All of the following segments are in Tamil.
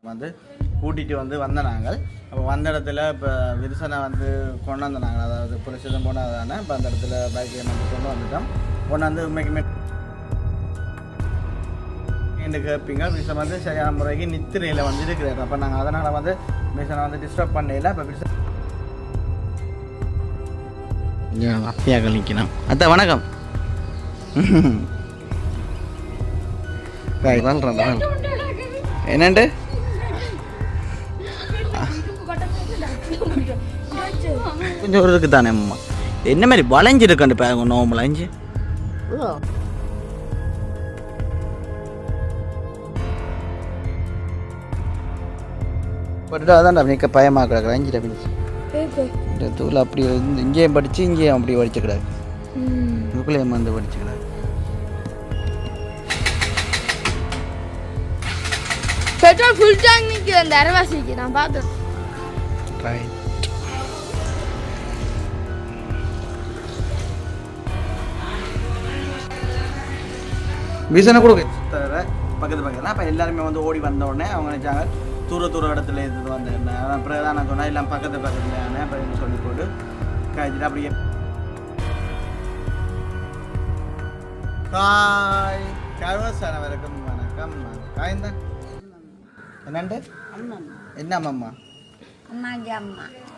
வந்து கூட்டிகிட்டு வந்த நாங்கள் அப்போ வந்த இடத்துல இப்போ விரிசனை வந்து கொண்டு வந்த நாங்கள் அதாவது புலிசதம் போனால் தானே இப்போ அந்த இடத்துல பைக்கை வந்து கொண்டு வந்துட்டோம் கொண்டு வந்து உண்மைக்குமே கேட்பீங்க விரிசன் வந்து சரியான முறைக்கு நித்திரையில் வந்து இருக்கிறார் அப்போ நாங்கள் அதனால் வந்து விரிசனை வந்து டிஸ்டர்ப் பண்ணல இப்போ விரிசன் அப்படியாக நிற்கணும் அத்தா வணக்கம் என்னண்டு கொஞ்சம் ஒரு இருக்கு தானே அம்மா என்ன மாதிரி வளைஞ்சிருக்கண்டு பாருங்க நோம்பு வளைஞ்சு அதான்டா நிற்க பயமாக கிடக்கு அஞ்சிட்ட தூள் அப்படி இங்கேயும் படித்து இங்கேயும் அப்படி படிச்சு கிடாது இதுக்குள்ளேயும் வந்து படிச்சு கிடாது பெட்ரோல் ஃபுல் டேங்க் நிற்கிது அந்த அரைவாசிக்கு நான் பார்த்தேன் ரைட் விசனை கொடுக்க தவிர பக்கத்தில் அப்போ எல்லாருமே வந்து ஓடி வந்த உடனே அவங்க நினச்சாங்க தூர இடத்துல இருந்து வந்தேன் அப்புறம் தான் நான் சொன்னேன் எல்லாம் பக்கத்தில் அப்படின்னு சொல்லி போட்டு காய்ச்சிட்டு அப்படியே காய் கவசான வணக்கம் வணக்கம் காய்ந்தான் என்னண்டு என்ன அம்மா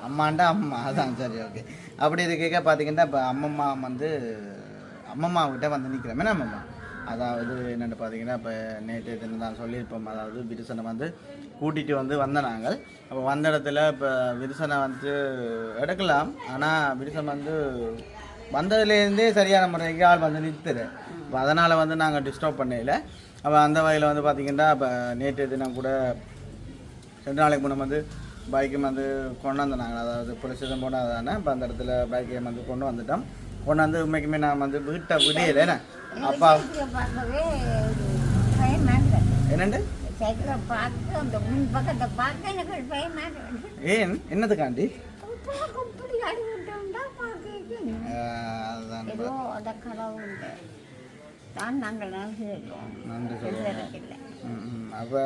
அம்மாண்டா அம்மா அதான் சரி ஓகே அப்படி இருக்க பார்த்தீங்கன்னா இப்போ அம்மம்மா கிட்ட வந்து நிற்கிறேன் என்ன அம்மம்மா அதாவது என்னென்னு பார்த்தீங்கன்னா இப்போ நேற்று தினம் தான் சொல்லியிருப்போம் அதாவது விரிசனை வந்து கூட்டிகிட்டு வந்த நாங்கள் அப்போ வந்த இடத்துல இப்போ விரிசனை வந்து எடுக்கலாம் ஆனால் விரிசன் வந்து வந்ததுலேருந்தே சரியான முறைக்கு ஆள் வந்து நிறுத்துரு இப்போ அதனால் வந்து நாங்கள் டிஸ்டர்ப் பண்ணல அப்போ அந்த வகையில் வந்து பார்த்திங்கன்னா இப்போ நேற்று தினம் கூட 2 நாளைக்கு முன்னே வந்து பைக்கும் வந்து கொண்டு வந்தோம் நாங்கள் அதாவது புலிசதம் போனால் தானே இப்போ அந்த இடத்துல பைக்கை வந்து கொண்டு வந்துட்டோம் கொண்டு வந்து உண்மைக்குமே நான் வந்து வீட்டை விடையில என்ன அப்பா என்னண்டு ஏன் என்னதுக்காண்டி நன்றி சொல்லுவோம் அப்போ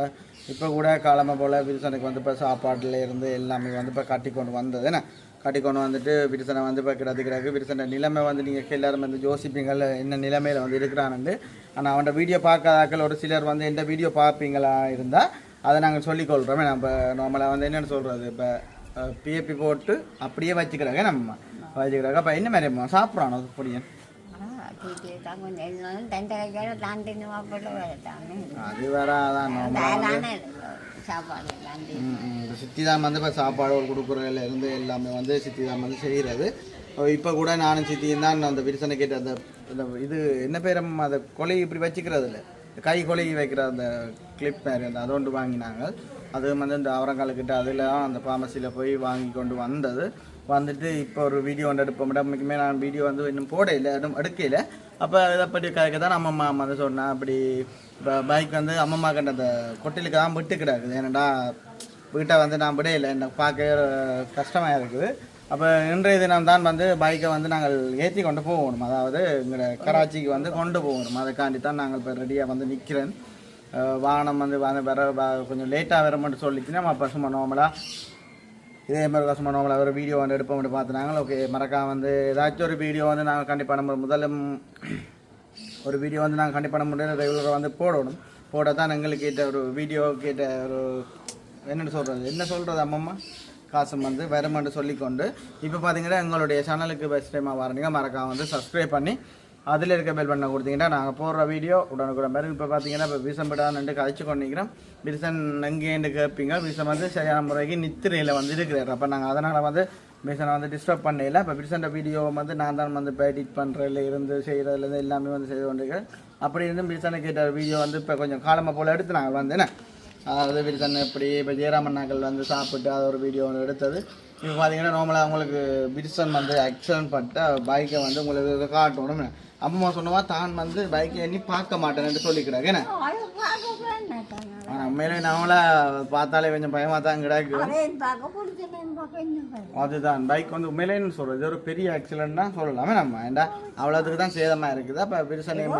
இப்போ கூட காலமாக போல் விரிசனுக்கு வந்து இப்போ சாப்பாட்டில் இருந்து எல்லாமே வந்து இப்போ கட்டி கொண்டு வந்தது என்ன கட்டி கொண்டு வந்துட்டு விரிசனை வந்து இப்போ கிடக்கு விரிசனை நிலைமை வந்து நீங்கள் எல்லாரும் வந்து யோசிப்பீங்கள் என்ன நிலைமையில் வந்து இருக்கிறான்னு ஆனால் அவன் வீடியோ பார்க்காதாக்கள் ஒரு சிலர் வந்து எந்த வீடியோ பார்ப்பீங்களா இருந்தால் அதை நாங்கள் சொல்லிக்கொள்கிறோமே நம்ம நார்மலாக வந்து என்னென்னு சொல்கிறது இப்போ பிஏபி போட்டு அப்படியே வச்சுக்கிறாங்க நம்ம வச்சுக்கிறாங்க அப்போ என்ன மாதிரி சாப்பிட்றானோ பொடியன் அது வேற அதான் சித்தி தான் வந்து இப்போ சாப்பாடு கொடுக்குறதுல இருந்து எல்லாமே வந்து சித்தி தான் வந்து செய்கிறது இப்போ கூட நானும் சித்தியும் தான் அந்த விரிசனை கேட்டு அந்த இது என்ன பேரும் அதை கொலை இப்படி வச்சுக்கிறது இல்லை கை கொலை வைக்கிற அந்த கிளிப் மாதிரி அந்த அதோண்டு வாங்கினாங்க அது வந்து இந்த அவரங்காலுக்கிட்ட அதில் அந்த ஃபார்மசியில் போய் வாங்கி கொண்டு வந்தது வந்துட்டு இப்போ ஒரு வீடியோ வந்து எடுப்போம் முக்கியமே நான் வீடியோ வந்து இன்னும் போடையில எடுக்கையில் அப்போ இதை பற்றி கதைக்க தான் அம்மம்மா வந்து சொன்னேன் அப்படி இப்போ பைக் வந்து அம்மம்மா கண்ட அந்த கொட்டிலுக்கு தான் விட்டு கிடக்குது ஏன்னாடா வீட்டை வந்து நான் விடையில எனக்கு பார்க்க கஷ்டமாக இருக்குது அப்போ இன்றைய தினம் தான் வந்து பைக்கை வந்து நாங்கள் ஏற்றி கொண்டு போகணும் அதாவது எங்களோட கராச்சிக்கு வந்து கொண்டு போகணும் அதுக்காண்டி தான் நாங்கள் இப்போ ரெடியாக வந்து நிற்கிறேன் வாகனம் வந்து வர கொஞ்சம் லேட்டாக வரமாட்டு சொல்லிச்சுன்னா நம்ம அப்போ சும்மா நார்மலாக இதே மாதிரி சும்மா நார்மலாக ஒரு வீடியோ வந்து எடுப்போம்னு பார்த்துனாங்க ஓகே மறக்காம வந்து ஏதாச்சும் ஒரு வீடியோ வந்து நாங்கள் கண்டிப்பாக நம்ம முதல்ல ஒரு வீடியோ வந்து நாங்கள் கண்டிப்பாக நம்ம ரெகுலராக வந்து போடணும் போட தான் எங்களுக்கு கேட்ட ஒரு வீடியோ கேட்ட ஒரு என்ன சொல்கிறது அம்மம்மா காசு வந்து வருமானு சொல்லிக்கொண்டு இப்போ பார்த்தீங்கன்னா எங்களுடைய சேனலுக்கு பெஸ்ட் டைமாக வரணுங்க மறக்காம வந்து சப்ஸ்கிரைப் பண்ணி அதில் இருக்க பெல் பண்ண கொடுத்தீங்கன்னா நாங்கள் போடுற வீடியோ உடனுக்குடன் மாதிரி இப்போ பார்த்தீங்கன்னா இப்போ விசம்பிடான்னு கழிச்சு கொண்டிருக்கிறோம் விரிசன் எங்கேன்னு கேட்பீங்க விரிசன் வந்து சரியான முறைக்கு நித்திரையில் வந்து இருக்கிறார் அப்போ நாங்கள் அதனால் வந்து விரிசனை வந்து டிஸ்டர்ப் பண்ணல இப்போ விரிசன்ற வீடியோ வந்து நான் தான் வந்து இப்போ எடிட் பண்ணுறதுல இருந்து செய்கிறதுலேருந்து எல்லாமே வந்து செய்து கொண்டிருக்கேன் அப்படி இருந்து விரிசனை கேட்ட வீடியோ வந்து இப்போ கொஞ்சம் காலமாக போல் எடுத்து நாங்கள் வந்து என்ன அதாவது விரிசன் எப்படி இப்போ ஜெயராமண்ணாக்கள் வந்து சாப்பிட்டு அது ஒரு வீடியோ ஒன்று எடுத்தது இப்போ பார்த்தீங்கன்னா நார்மலாக உங்களுக்கு விரிசன் வந்து ஆக்சிடென்ட் பட்ட பைக்கை வந்து உங்களுக்கு காட்டணும் அம்மா சொன்னவா தான் வந்து பைக்கை எண்ணி பார்க்க மாட்டேன்னு சொல்லிக்கிறாங்க என்ன ஆனால் உண்மையிலே நம்மள பார்த்தாலே கொஞ்சம் பயமாக தான் கிடக்கு. அதுதான் பைக் வந்து உண்மையிலேன்னு சொல்கிறது இது ஒரு பெரிய ஆக்சிடென்ட் தான் சொல்லலாமே நம்ம. ஏண்டா அவ்வளோத்துக்கு தான் சேதமாக இருக்குது. அப்போ விரிசனையும்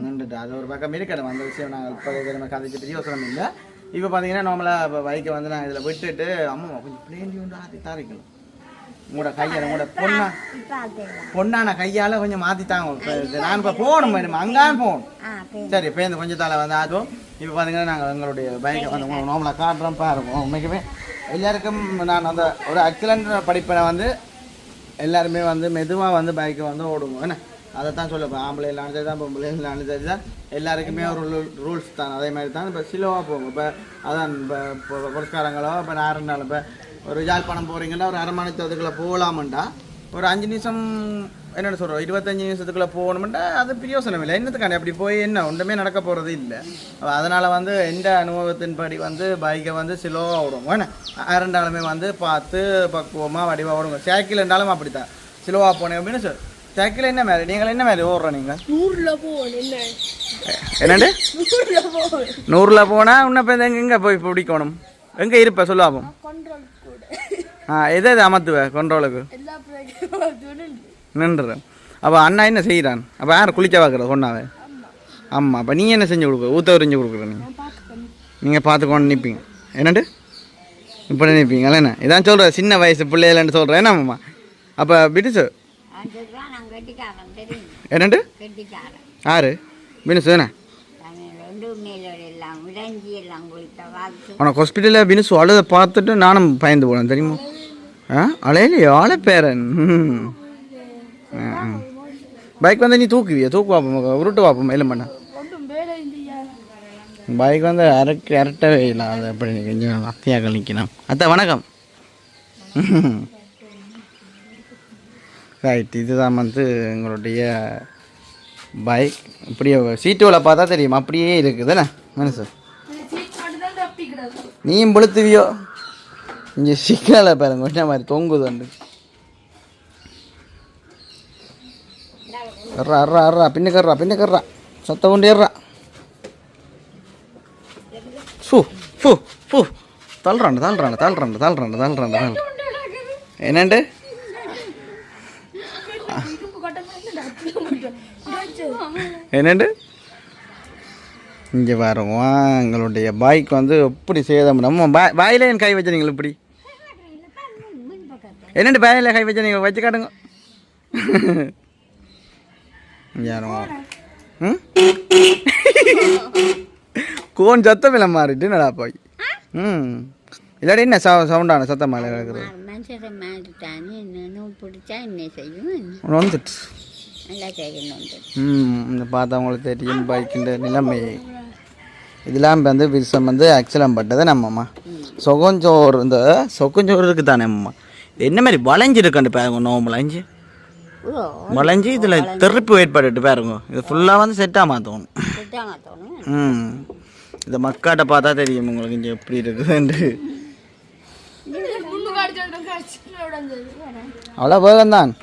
நின்றுட்டு அது ஒரு பக்கம் இருக்கணும். அந்த விஷயம் நாங்கள் இப்போ நம்ம கதைக்கு பெரிய யோசனை இல்லை. இப்போ பார்த்தீங்கன்னா நம்மளாக இப்போ பைக்கை வந்து நாங்கள் இதில் விட்டுட்டு அம்மா கொஞ்சம் பிளேண்டி ஒன்று ஆற்றி தாரிக்கணும். உங்களோட கையால் உங்களோட பொண்ணான கையால் கொஞ்சம் மாற்றித்தாங்க. நான் இப்போ போகணும் மேடம், அங்கான் போகணும். சரி இப்போ இந்த கொஞ்சம் தலை வந்து அதுவும் இப்போ பார்த்தீங்கன்னா நாங்கள் எங்களுடைய பைக்கை வந்து நார்மலாக காட்டுறோம் பாருங்க. உண்மைக்குமே எல்லாருக்கும் நான் அந்த ஒரு ஆக்சிடென்ட் படிப்பனை வந்து எல்லாருமே வந்து மெதுவாக வந்து பைக்கை வந்து ஓடுவோம். என்ன அதை தான் சொல்லுவேன். ஆம்பளை இல்லாமல் சரி தான், பொம்பளை இல்லாமல் சரி தான், எல்லாருக்குமே ஒரு ரூல்ஸ் தான். அதே மாதிரி தான் இப்போ சிலோவாக போகும். இப்போ அதான் இப்போ புரஸ்காரங்களோ இப்போ நான் இருந்தாலும் இப்போ ஒரு யாழ்ப்பாணம் போகிறீங்கன்னா ஒரு அரை மணித்துக்குள்ளே போகலாமண்டா ஒரு 5 நிமிஷம் என்னென்னு சொல்கிறோம் 25 நிமிஷத்துக்குள்ளே போகணுமெண்டா அது பிரயோசனம் இல்லை. என்னத்துக்காண்டி அப்படி போய் என்ன ஒன்றுமே நடக்க போகிறது இல்லை. அதனால் வந்து எந்த அனுபவத்தின்படி வந்து பைக்கை வந்து ஸ்லோவாக விடுவோம். ஏன்னா ரெண்டாலுமே வந்து பார்த்து பக்குவமாக வடிவாக விடுங்க. சைக்கிள் இருந்தாலும் அப்படி தான் ஸ்லோவாக போனேன் அப்படின்னு சார். சைக்கிள் என்ன மாதிரி நீங்கள் என்ன மாதிரி ஓடுறோம் நீங்கள்? 100ல் போகணும். என்னண்டு 100ல் போனால் இன்னும் இப்போ எங்கே போய் பிடிக்கணும்? எங்கே இருப்ப சொல்லுவாப்போம். எது எது அமர்த்துவேன் கொண்ட்ரோலுக்கு நின்றுறேன். அப்போ அண்ணா என்ன செய்கிறான்? அப்போ யார் குளிச்சா பார்க்குற சொன்னாவே? ஆமாம். அப்போ நீ என்ன செஞ்சு கொடுக்குற? ஊற்ற உறிஞ்சு கொடுக்குற நீங்கள் பார்த்துக்கொண்டு நிற்பீங்க. என்னண்டு இப்படி நிற்பீங்களா? என்ன இதான் சொல்கிறேன் சின்ன வயசு பிள்ளைகள்னு சொல்கிறேன். என்னம்மா அப்போ பிடிச்சு என்னண்டு யாரு பினுசு என்ன உனக்கு ஹாஸ்பிட்டலில் பினுசு அழுத பார்த்துட்டு நானும் பயந்து போனேன் தெரியுமா? அலையிலையோ ஆளை பேரன். பைக் வந்து நீ தூக்குவியா? தூக்கு பார்ப்போம், உருட்டு பார்ப்போம். இல்லை பண்ண பைக் வந்து அரட்டவே இல்லை. அது எப்படி கொஞ்சம் அத்தியாக நிற்கணும். அத்தை வணக்கம். ரைட், இதுதான் வந்து எங்களுடைய பைக். இப்படியே சீட்டுகளை பார்த்தா தெரியும் அப்படியே இருக்குதுண்ணே மனசு. நீயும் பொழுத்துவியோ இங்கே சிக்கலை பாருங்க என்ன மாதிரி தொங்குது அண்டு. கர்றா அர்றா அர்றா பின்னுக்கர்றா சத்த கொண்டு ஏறா. ஃபூ ஃபூ ஃபூ தள்ளுறாண்டு என்னண்டு என்னண்டு இங்கே பாருங்க. எங்களுடைய பைக் வந்து எப்படி சேதம். நம்ம பாயில என் கை வச்ச நீங்கள் இப்படி என்னண்டு பாயில கை வச்ச நீங்கள் வச்சு காட்டுங்க. யாரும் கோன் சத்தம் இல்லை மாறிட்டு நடா போய் இல்லாடி என்ன சவுண்டான சத்தமாக கிடக்குது. வந்துட்டு இந்த பார்த்தவங்களுக்கு தெரியும் பைக்கின்ற நிலைமை. இதெல்லாம் வந்து விருசம் வந்து ஆக்சிடென்ட் பட்டது நம்மம்மா. சொகஞ்சோறு இந்த சொகஞ்சோறு இருக்குது தானே அம்மா. என்ன மாதிரி வளைஞ்சிருக்கண்டு பாருங்க. நோம்பு வளைஞ்சி இதில் தெருப்பு ஏற்பட்டு பாருங்க. இது ஃபுல்லாக வந்து செட்டாக மாற்றணும். இந்த மக்காட்டை பார்த்தா தெரியும் உங்களுக்கு இங்கே எப்படி இருக்குதுன்ட்டு. அவ்வளோ வேகம்தான்.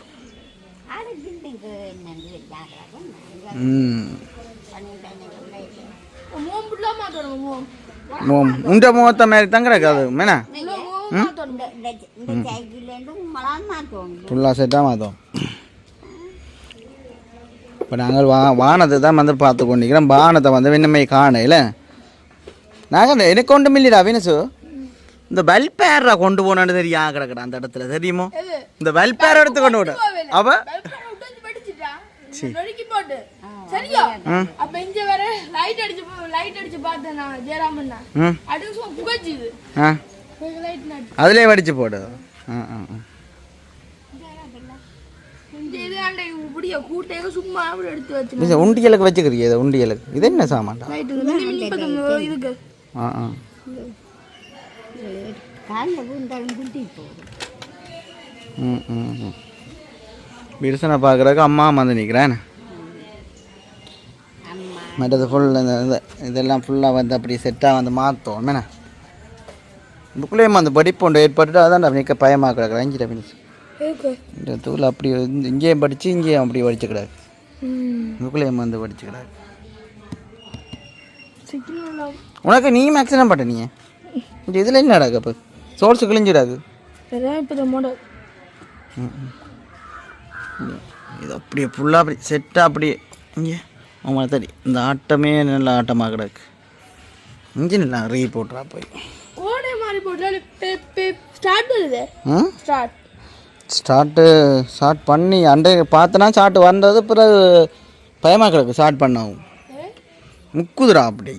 உண்ட முகத்த மாதிரி தான் கிடக்காது மேனா ஃபுல்லாக செட்டாக மாற்றோம். இப்போ நாங்கள் வானத்தை தான் வந்து பார்த்து கொண்டிருக்கிறோம். வானத்தை வந்து விண்ணமை காணையில் நாங்கள் எனக்கு ஒன்றும் இல்லைடா வினசு. இந்த வெல்பேரா கொண்டு போனான்னு தெரியா கிடக்குறா அந்த இடத்துல தெரியுமோ? இந்த வெல்பேர் எடுத்து கொண்டு விட அவ சரியா அப்ப இங்க வேற லைட் அடிச்சு பார்த்தேன் நான் ஜெயராமண்ணா அடிச்சு புகஞ்சுது. அதுலயே வடிச்சு போடு. உண்டியலுக்கு வச்சுக்கிறீங்க. உண்டியலுக்கு இது என்ன சாமான்? விருசனை பார்க்குறதுக்கு அம்மா வந்து நிற்கிறேன். மற்றது ஃபுல் இந்த இதெல்லாம் ஃபுல்லாக வந்து அப்படி செட்டாக வந்து மாற்றோம் என்ன புக்குள்ளேயும் அந்த படிப்பு ஒன்று ஏற்பட்டுட்டு அதான் நிற்க பயமாக கிடக்குறேன். அஞ்சு மினிட்ஸ் இந்த தூள் அப்படி இங்கேயும் படித்து இங்கேயும் அப்படி படிச்சு கிடக்கு. இதுக்குள்ளே வந்து படிச்சுக்கிறாரு. சிக்கல் உனக்கு நீ மேக்ஸிமம் பட்ட நீ இதில் என்னடா இப்போ சோர்ஸு கிழிஞ்சிடாது. இப்போ மாடல் இது அப்படியே ஃபுல்லாக அப்படி செட்டாக அப்படியே இங்கே ஆமாம் சரி. இந்த ஆட்டமே நல்ல ஆட்டமாக கிடக்கு. இன்ஜின் இல்லை ரீ போட்டுறா போய் கோடை மாதிரி போட்டு ஸ்டார்ட் வருது. ஸ்டார்ட் பண்ணி அண்டை பார்த்தனா ஸ்டார்ட் வந்தது பிறகு பயமாக கிடக்கு. ஸ்டார்ட் பண்ணவும் முக்குதுரா அப்படி.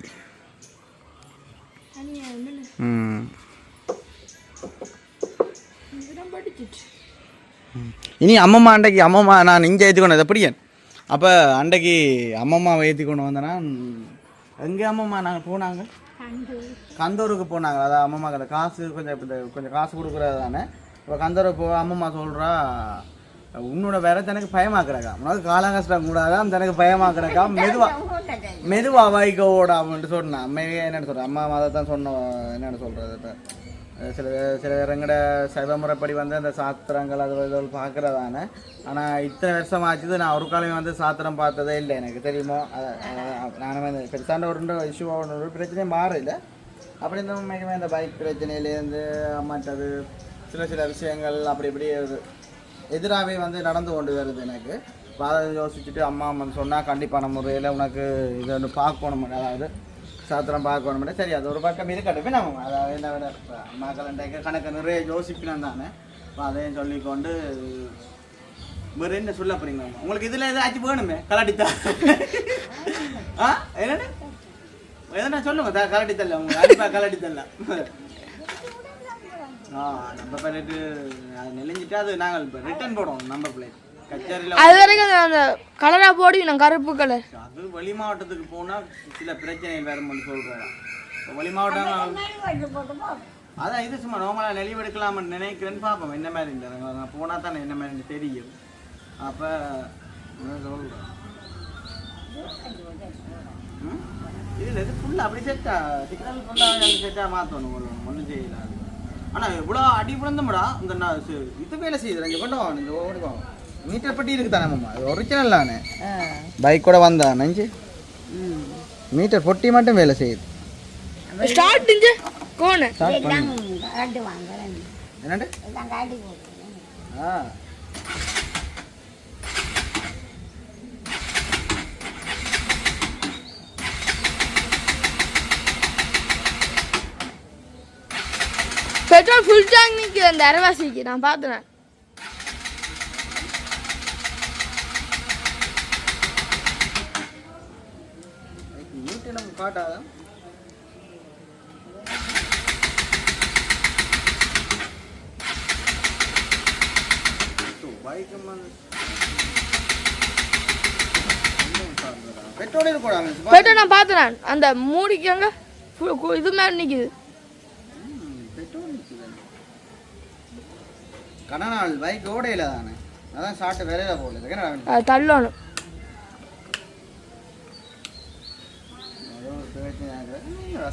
இனி அம்மம்மா அண்டைக்கு அம்மம்மா நான் இங்கே ஏற்றி கொண்டு எப்படி அப்போ அண்டைக்கு அம்மம்மாவை ஏற்றி கொண்டு வந்தேன்னா எங்கே அம்மம்மா நாங்கள் போனாங்க கந்தூருக்கு போனாங்க. அதான் அம்மம்மா கடை காசு கொஞ்சம் காசு கொடுக்குறது தானே. இப்போ கந்தூருக்கு போக அம்மம்மா சொல்கிறா உன்னோட வேற தனக்கு பயமாக கிடக்கா உனக்கு காலம் கஷ்டம் கூடாதான் தனக்கு பயமாக கிடக்கா மெதுவா வைக்க ஓடாமன்ட்டு சொன்னான். அம்மையே என்னென்னு சொல்கிறேன் அம்மா அதை தான் சொன்னோம். என்னென்னு சொல்கிறது இப்போ சில பேருங்கட சைவமுறைப்படி வந்து அந்த சாத்திரங்கள் அது இது பார்க்குறதானே. ஆனால் இத்தனை வருஷம் ஆச்சுது நான் ஒரு காலையும் வந்து சாத்திரம் பார்த்ததே இல்லை எனக்கு தெரியுமோ. நானும் வந்து பெருசாண்ட ஒரு இஷ்யூவாக ஒரு பிரச்சனையும் மாறல. அப்படி இந்த உண்மைக்குமே இந்த பைக் பிரச்சனையிலேருந்து மற்றது சில விஷயங்கள் அப்படி இப்படி எதிராகவே வந்து நடந்து கொண்டு வருது எனக்கு. அதை யோசிச்சுட்டு அம்மா சொன்னால் கண்டிப்பான முறையில் உனக்கு இதை ஒன்று பார்க்கணும், அதாவது சாத்திரம் பார்க்கணும். சரி அது ஒரு பக்கம் இருக்கட்டும். நம்ம அதாவது என்ன விட அம்மாக்கள் கணக்கு நிறைய யோசிக்கணும் தானே. இப்போ அதையும் சொல்லிக்கொண்டு வேறு என்ன சொல்ல போறீங்க உங்களுக்கு இதில் ஏதாச்சும் வேணுமே கலாட்டித்தா என்னென்ன எதனா சொல்லுங்க கலாட்டித்தல்ல உங்க கண்டிப்பாக கலாட்டித்தல்ல. நம்ம பிளேட்டு நெளிஞ்சிட்டு அது நாங்கள் இப்போ ரிட்டர்ன் போடுவோம். நம்பர் பிளேட் கச்சேரியில் அது வரைக்கும் அந்த கலராக போடுவீங்க கருப்பு கலர். அது வெளி மாவட்டத்துக்கு போனால் சில பிரச்சனை வேறு மட்டும் சொல்கிறேன். இப்போ வெளி மாவட்டம் அதான் இது சும்மா நார்மலாக நெளிவு எடுக்கலாம்னு நினைக்கிறேன்னு பார்ப்போம். என்ன மாதிரி நான் போனால் தானே என்ன மாதிரி தெரியும். அப்போ சொல்கிறேன் இதில் இது ஃபுல்லாக அப்படி செட்டாக சிக்னல் ஃபுல்லாக செட்டாக மாற்றணும் ஒன்றும் செய்யலாம். ஆனால் இவ்வளோ அடி விழுந்தோம்டா இந்த நான் இது வேலை செய்யுது இங்கே கொண்டு வாங்க இந்த ஓடிவாங்க மீட்டர் பட்டி இருக்குது தானே மாமா அது ஒரிஜினல் தானே பைக் கூட வந்தா நஞ்சு மீட்டர் பொட்டி மட்டும் வேலை செய்யுது. என்னண்டு பெட்ரோல் ஃபுல் டேங்க் நிற்குது அந்த அரைவாசிக்கு நான் பார்த்தேன். காட்டாத பெட்ரோல் நான் பார்த்தேன் அந்த மூடிக்காங்க இது மாதிரி நிற்குது. கனநாள் பைக் ஓடையில தானே அதான் சாப்பிட்டு விரையில போகல தள்ளணும்.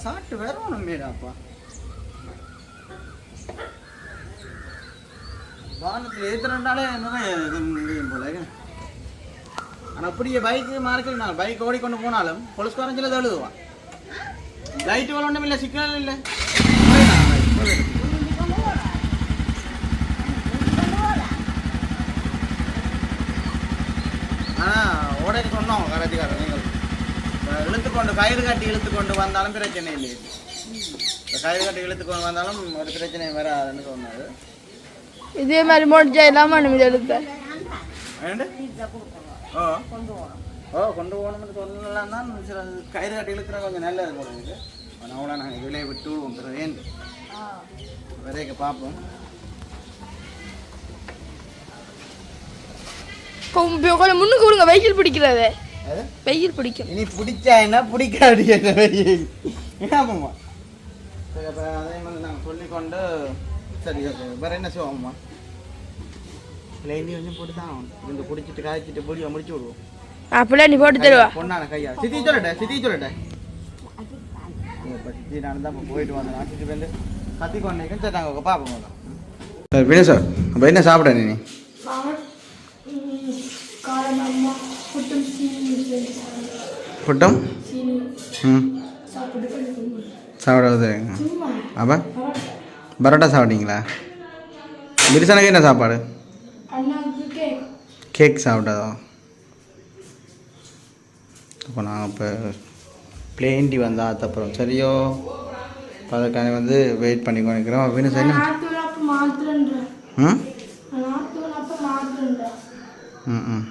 சாப்பிட்டு வரணும் மேடாப்பா வாகனத்தில் ஏற்றுறனாலே நிறைய இது முடியும் போல. ஆனால் அப்படியே பைக்கு மார்க்கெட் நான் பைக் ஓடிக்கொண்டு போனாலும் பொலிஸ் குறைஞ்சில் தழுதுவான். லைட்டுகள் ஒன்றும் இல்லை சிக்னல் இல்லை. ஆனால் ஓடைக்கு சொன்னோம் கராத்திக்காரர் நீங்கள் இழுத்துக்கொண்டு கயிறு கட்டி இழுத்துக்கொண்டு வந்தாலும் பிரச்சனை இல்லை. இந்த கயிறு கட்டி இழுத்துக்கொண்டு வந்தாலும் ஒரு பிரச்சனை வராதுன்னு சொன்னார். இதே மாதிரி மோடிச்சா இல்லாமல் நம்ம இதை எடுத்தேன் கொண்டு போகணும்னு சொல்லலாம் தான் சில கயிறு கட்டி இழுக்கிற கொஞ்சம் நல்லது போல இருக்குது. அவ்வளோ நாங்கள் இதிலே விட்டு விடுவோம் பிறகு ஏன் வரைக்க பார்ப்போம். முன்னுக்கு விடுங்க வெயில் பிடிக்கிறது வெயில் பிடிக்கும். இனி பிடிச்சா என்ன பிடிக்காது என்ன வெயில் என்னப்போம்மா சரி. அப்போ அதே மாதிரி நாங்கள் சொல்லிக்கொண்டு சரி வேறு என்ன செய்வோம்மா இல்லை இனி கொஞ்சம் போட்டு தான் இந்த பிடிச்சிட்டு காய்ச்சிட்டு பொடியை முடிச்சு விடுவோம். அப்படியே நீ போட்டு தருவா பொண்ணான கையா சித்தி சொல்லட்டேன் இப்போ சித்தி நான் தான் இப்போ போயிட்டு வந்தேன். சித்தி வந்து கத்தி கொண்டேன் சரி நாங்கள் பார்ப்போம். சார் வினய் சார் அப்போ என்ன சாப்பிட நீ காரம் புட்டம் ம் சாப்பிடாது அப்போ பரோட்டா சாப்பிட்டீங்களா? பிரிசனுக்கு என்ன சாப்பாடு? கேக் சாப்பிட்டதோ? இப்போ நான் இப்போ பிளேன் டீ வந்தால் அப்புறம் சரியோ அதுக்கான வந்து வெயிட் பண்ணி கொண்டிருக்கிறோம். வீணு சரி ம் ம் ம்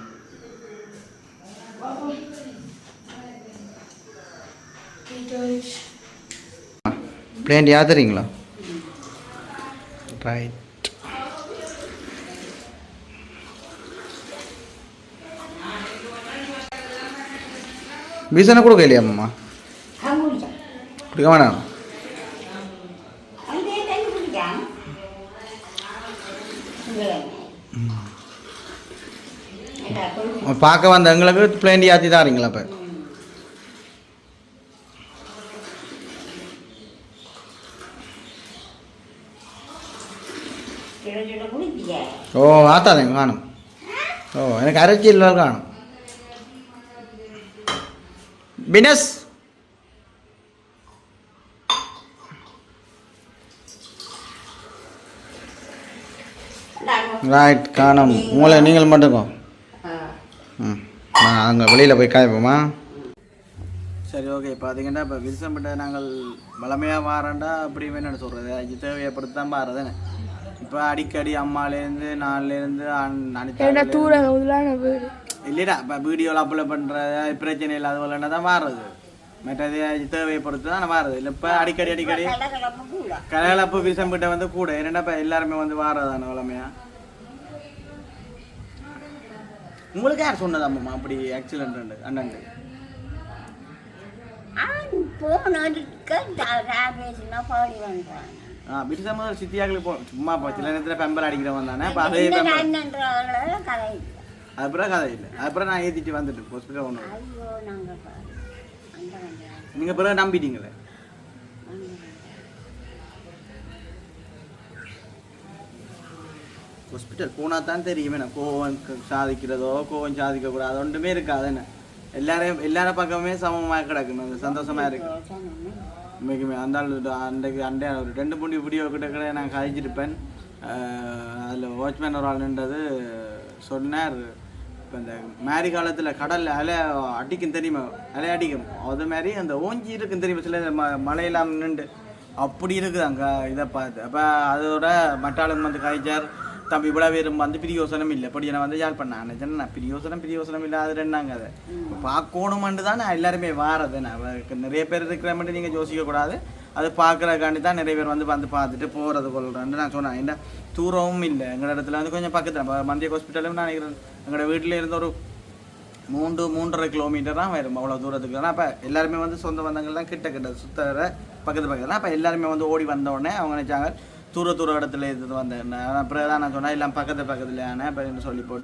பிளேன் டீ ஆத்துறீங்களா? ரைட். பீசனை கொடுக்க இல்லையா அம்மா? குடிக்க வேணாம். பார்க்க வந்த எங்களுக்கு பிளேன் டீ ஆற்றி தாரீங்களா? இப்போ ஓ ஆத்தாதேங்க காணும். ஓ எனக்கு அரைச்சி இல்லை காணும். பினஸ் ரைட் காணும். உங்களை நீங்கள் மட்டும் ம் நான் அங்கே வெளியில் போய் காய்ப்போமா? சரி ஓகே. பார்த்தீங்கன்னா இப்போ வில்சம்பட்ட நாங்கள் வளமையாக வாரண்டா அப்படி வேணும்னு சொல்கிறது இது தேவையப்படுத்தி தான் பாருதுன்னு. இப்போ அடிக்கடி அம்மாலேருந்து நான்லேருந்து இல்லைடா இப்போ வீடியோவில் அப்லோட் பண்ணுறது பிரச்சனை இல்லாத வரலன்னா தான் மாறுறது. மற்றது தேவைப்படுத்தி தான் மாறுது. இல்லை இப்போ அடிக்கடி கலகலப்பு வில்சம்பட்ட வந்து கூட என்னென்னா இப்போ எல்லாருமே வந்து வாரதானே வளமையாக. உங்களுக்கு யார் சொன்னது அம்மா அப்படி ஆக்சிடென்ட் அண்ணன்? பிரிசம் சித்தியாக்களுக்கு போ சும்மா சில நேரத்தில் பெம்பல் அடிக்கிறவன் தானே. இப்போ அதே அதுக்கப்புறம் கதை இல்லை. அதுக்கப்புறம் நான் ஏற்றிட்டு வந்துட்டு ஹாஸ்பிட்டல் ஒன்று நீங்கள் பிறகு நம்பிட்டீங்களே. ஹாஸ்பிட்டல் போனால் தான் தெரியுமே நான் கோவம் சாதிக்கிறதோ கோவம் சாதிக்கக்கூடாது ஒன்றுமே இருக்காது. என்ன எல்லாரும் பக்கமே சமமாக கிடக்கணும். சந்தோஷமாக இருக்கு மிகுமே. அந்த அன்றைக்கு ஒரு 2 மூணு வீடியோ கிட்ட நான் கழிச்சிருப்பேன். அதில் வாட்ச்மேன் ஒரு ஆள் நின்றது சொன்னார். இப்போ இந்த மேரி காலத்தில் கடலில் அலை அடிக்கும் தெரியுமா? அலை அடிக்கும் அது மாதிரி அந்த ஓஞ்சி இருக்குன்னு தெரியுமா? சில மழையெல்லாம் நின்று அப்படி இருக்குது அங்கே இதை பார்த்து. அப்போ அதோட மட்டாளன் வந்து காய்ச்சார். தம்பி இவ்வளோ பேரும் வந்து பிரியோசனம் இல்லை. அப்படி நான் வந்து யார் பண்ணேன் நான் பிரியோசனம் இல்லை. அது ரெண்டாங்க அதை பார்க்கணுமெண்டு தான் நான் எல்லாருமே வாரது. நான் நிறைய பேர் இருக்கிற மட்டும் நீங்கள் யோசிக்கக்கூடாது. அது பார்க்குறக்காண்டி தான் நிறைய பேர் வந்து பார்த்துட்டு போகிறது கொள்கிறேன்னு நான் சொன்னேன். என்ன தூரமும் இல்லை எங்கள் இடத்துல வந்து கொஞ்சம் பக்கத்தில் மந்திய ஹாஸ்பிட்டலும் நான் நினைக்கிறேன் எங்களோட வீட்டில் இருந்து ஒரு 3-3.5 கிலோமீட்டர் தான் வரும். அவ்வளோ தூரத்துக்கு தான். அப்போ எல்லாருமே வந்து சொந்த பந்தங்கள்லாம் கிட்ட சுத்தர பக்கத்தில் தான். அப்போ எல்லாருமே வந்து ஓடி வந்த உடனே அவங்க நினச்சாங்க தூர இடத்துல இருந்து வந்தேன். அப்புறம் தான் நான் சொன்னேன் எல்லாம் பக்கத்தில் ஆனால் இப்போ சொல்லி போட்டு